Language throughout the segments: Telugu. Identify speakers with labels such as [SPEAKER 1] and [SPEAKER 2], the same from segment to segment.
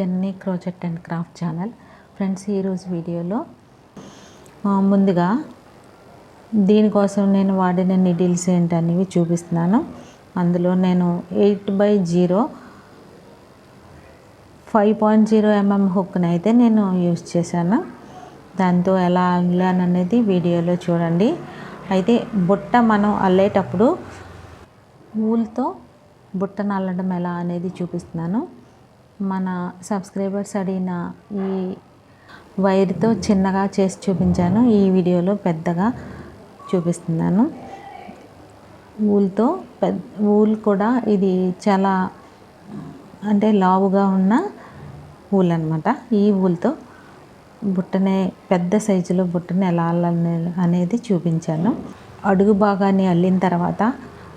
[SPEAKER 1] Janani crochet and craft channel. Friends, ఈరోజు వీడియోలో ముందుగా దీనికోసం నేను వాడిన నీడిల్స్ ఏంటనేవి చూపిస్తున్నాను. అందులో నేను 8x0 5.0 mm హుక్ని అయితే నేను యూజ్ చేశాను. దాంతో ఎలా అల్లాను అనేది వీడియోలో చూడండి. అయితే బుట్ట మనం అల్లేటప్పుడు వూల్తో బుట్టను అల్లడం ఎలా అనేది చూపిస్తున్నాను. మన సబ్స్క్రైబర్స్ అడిగిన ఈ వైర్తో చిన్నగా చేసి చూపించాను. ఈ వీడియోలో పెద్దగా చూపిస్తున్నాను. వూల్ కూడా ఇది చాలా అంటే లావుగా ఉన్న వూల్ అనమాట. ఈ వూల్తో బుట్టనే పెద్ద సైజులో బుట్టని ఎలా అల్లాలి అనేది చూపించాను. అడుగు భాగాన్ని అల్లిన తర్వాత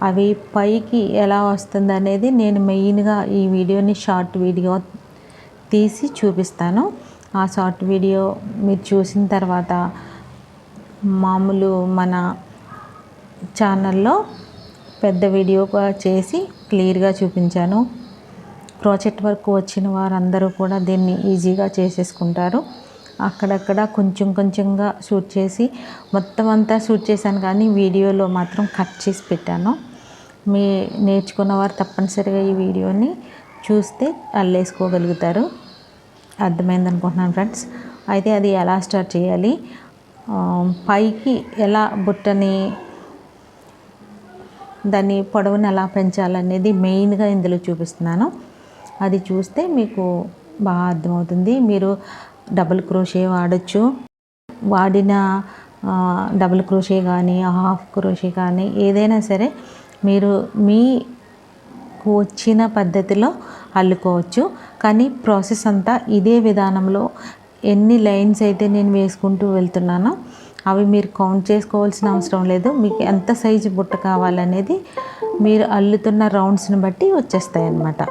[SPEAKER 1] అవి పైకి ఎలా వస్తుంది అనేది నేను మెయిన్గా ఈ వీడియోని షార్ట్ వీడియో తీసి చూపిస్తాను. ఆ షార్ట్ వీడియో మీరు చూసిన తర్వాత మామూలు మన ఛానల్లో పెద్ద వీడియోగా చేసి క్లియర్గా చూపించాను. క్రోచెట్ వర్క్ వచ్చిన వారందరూ కూడా దీన్ని ఈజీగా చేసేసుకుంటారు. అక్కడక్కడ కొంచెంగా షూట్ చేసి మొత్తం అంతా షూట్ చేశాను, కానీ వీడియోలో మాత్రం కట్ చేసి పెట్టాను. మీ నేర్చుకున్నవారు తప్పనిసరిగా ఈ వీడియోని చూస్తే అల్లేసుకోగలుగుతారు. అర్థమైంది అనుకుంటున్నాను ఫ్రెండ్స్. అయితే అది ఎలా స్టార్ట్ చేయాలి, పైకి ఎలా బుట్టని దాన్ని పొడవుని ఎలా పెంచాలనేది మెయిన్గా ఇందులో చూపిస్తున్నాను. అది చూస్తే మీకు బాగా అర్థమవుతుంది. మీరు డబుల్ క్రోషే వాడచ్చు. వాడిన డబుల్ క్రోషే కానీ హాఫ్ క్రోషే కానీ ఏదైనా సరే మీరు మీకు వచ్చిన పద్ధతిలో అల్లుకోవచ్చు. కానీ ప్రాసెస్ అంతా ఇదే విధానంలో ఎన్ని లైన్స్ అయితే నేను వేసుకుంటూ వెళ్తున్నానో అవి మీరు కౌంట్ చేసుకోవాల్సిన అవసరం లేదు. మీకు ఎంత సైజు బుట్ట కావాలనేది మీరు అల్లుతున్న రౌండ్స్ని బట్టి వచ్చేస్తాయి అన్నమాట.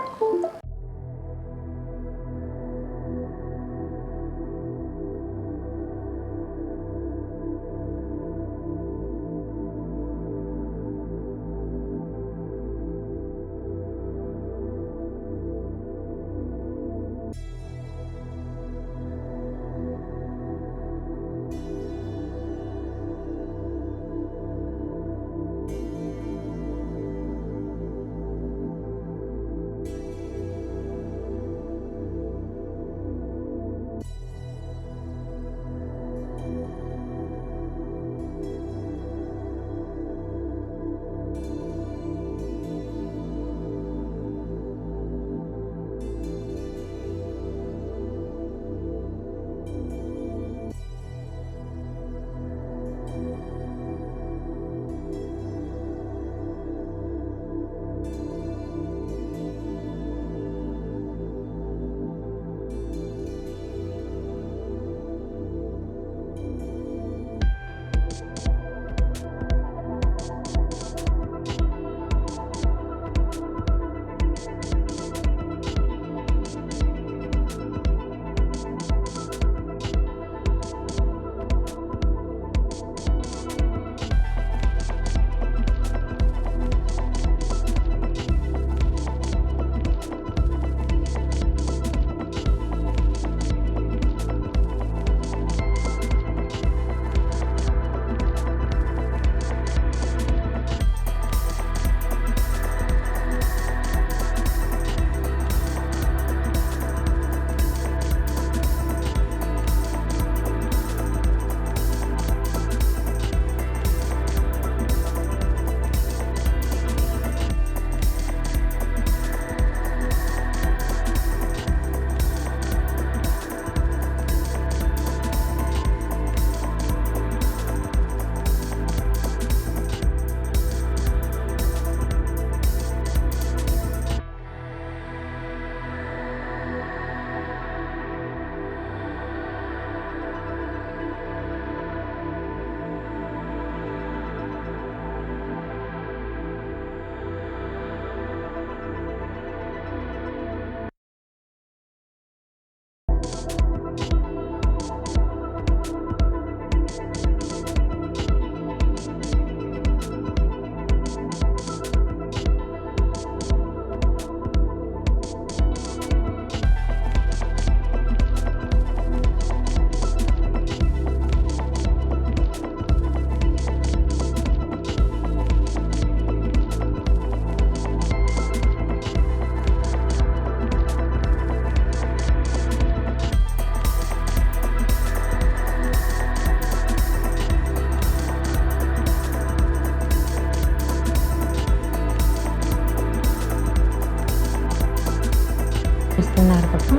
[SPEAKER 1] చూస్తున్నారు కదా,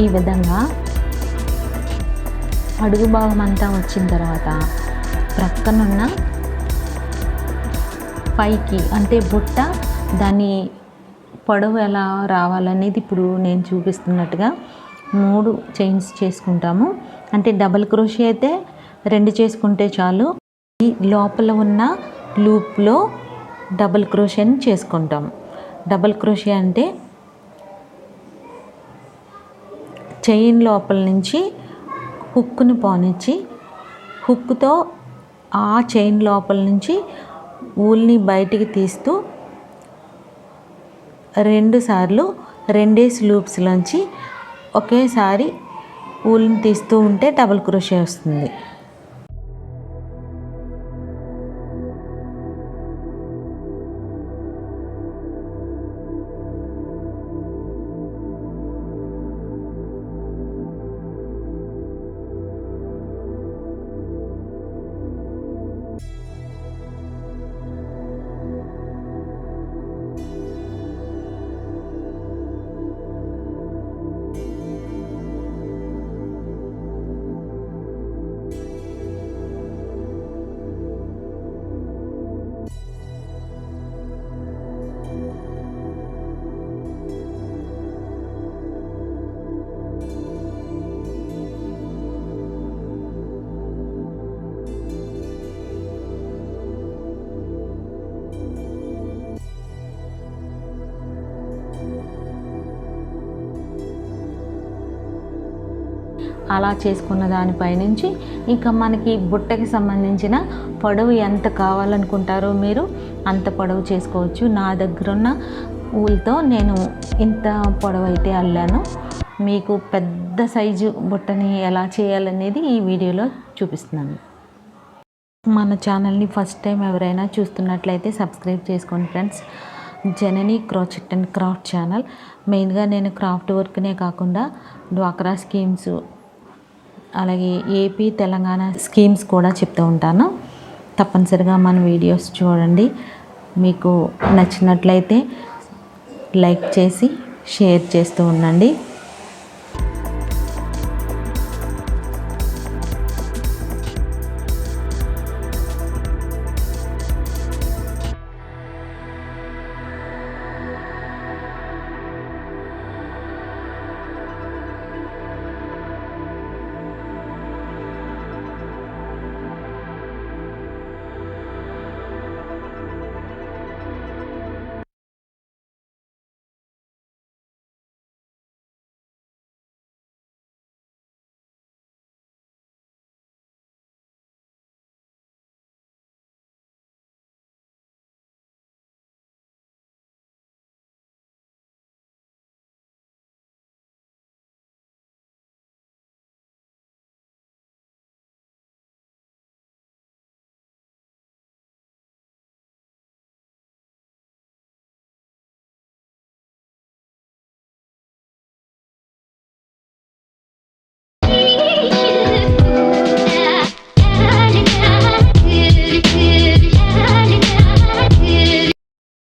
[SPEAKER 1] ఈ విధంగా అడుగు భాగం అంతా వచ్చిన తర్వాత ప్రక్కనున్న పైకి అంటే బుట్ట దాని పొడవు ఎలా రావాలనేది ఇప్పుడు నేను చూపిస్తున్నట్టుగా 3 చైన్స్ చేసుకుంటాము. అంటే డబల్ క్రోషే అయితే 2 చేసుకుంటే చాలు. ఈ లోపల ఉన్న లూప్లో డబల్ క్రోషేని చేసుకుంటాం. డబల్ క్రోషే అంటే చైన్ లోపల నుంచి హుక్ని పోనిచ్చి హుక్తో ఆ చైన్ లోపల నుంచి ఊల్ని బయటికి తీస్తూ 2 సార్లు 2 లూప్స్లోంచి ఒకేసారి ఊల్ని తీస్తూ ఉంటే డబల్ క్రోషే వస్తుంది. అలా చేసుకున్న దానిపై నుంచి ఇంకా మనకి బుట్టకి సంబంధించిన పొడవు ఎంత కావాలనుకుంటారో మీరు అంత పొడవు చేసుకోవచ్చు. నా దగ్గర ఉన్న ఊల్తో నేను ఇంత పొడవు అయితే అల్లాను. మీకు పెద్ద సైజు బుట్టని ఎలా చేయాలనేది ఈ వీడియోలో చూపిస్తున్నాను. మన ఛానల్ని ఫస్ట్ టైం ఎవరైనా చూస్తున్నట్లయితే సబ్స్క్రైబ్ చేసుకోండి friends. Janani crochet and craft channel. మెయిన్గా నేను క్రాఫ్ట్ వర్క్నే కాకుండా డ్వాక్రా స్కీమ్స్, అలాగే ఏపీ తెలంగాణ స్కీమ్స్ కూడా చెప్తూ ఉంటాను. తప్పనిసరిగా మన వీడియోస్ చూడండి. మీకు నచ్చినట్లయితే లైక్ చేసి షేర్ చేస్తూ ఉండండి.